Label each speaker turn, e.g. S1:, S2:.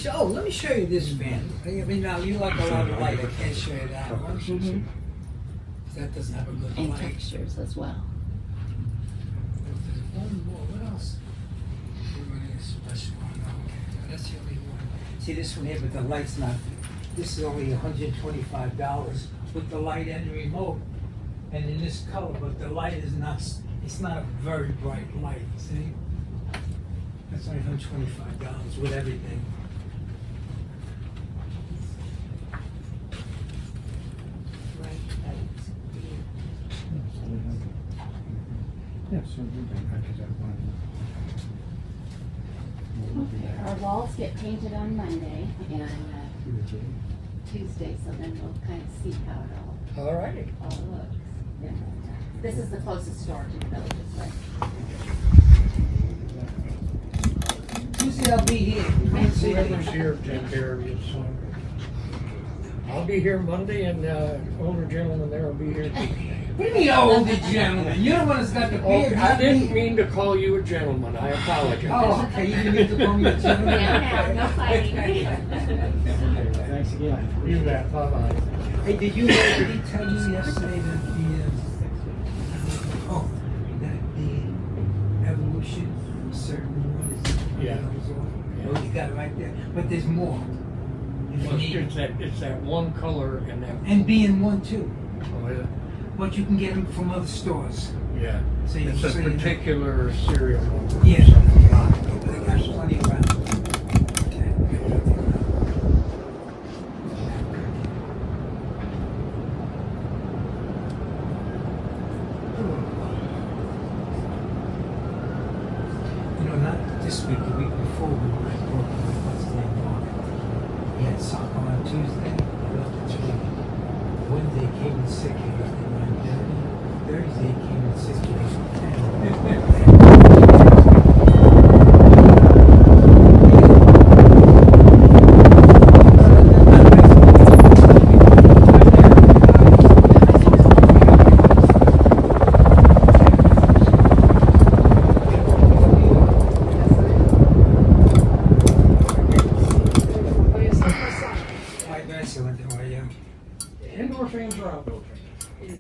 S1: let me show you this fan. I mean, now you like a lot of light. I can't show you that one.
S2: Mhm.
S1: That doesn't have a good
S2: And
S1: light.
S2: textures as well.
S1: There's one more. What else? We're running a special one. Okay, that's the only one. See this one here, but the light's not. This is only $125 with the light and the remote, and in this color. But the light is not. It's not a very bright light. See? That's only $125 with everything.
S3: Yeah, so we can package that one.
S2: Okay, our walls get painted on Monday and Tuesday, so then we'll kind of see how it
S1: All right.
S2: all looks. Yeah. This is the closest store to the village's way.
S1: Tuesday I'll be here.
S4: Whoever's here, take care of you, so. I'll be here Monday and, older gentleman there will be here Tuesday.
S1: What do you mean, older gentleman? You're the one that's got the
S4: Oh,
S1: beard.
S4: I
S1: not
S4: didn't
S1: me.
S4: mean to call you a gentleman, I apologize.
S1: Oh, okay. You didn't mean to call me a gentleman.
S2: No fighting.
S3: Thanks again.
S4: You bet, bye-bye.
S1: Hey, did he tell you yesterday that that the evolution from certain one is
S4: Yeah.
S1: Oh, you got it right there. But there's more. If you need-
S4: It's that one color and that.
S1: And being one too.
S4: Oh, yeah.
S1: But you can get them from other stores.
S4: Yeah,
S1: So you
S4: it's a
S1: so you-
S4: particular serial number.
S1: Yeah.
S4: Something
S1: They
S4: like
S1: got plenty around. Okay. You know, not this week, the week before, we were at what's the name of it? We had soccer on Tuesday, I left at 3. Wednesday came in sick, he left at 9:30. Thursday came in sick, he left at 10. Excellent, how are you?
S4: Indoor fans or outdoor fans?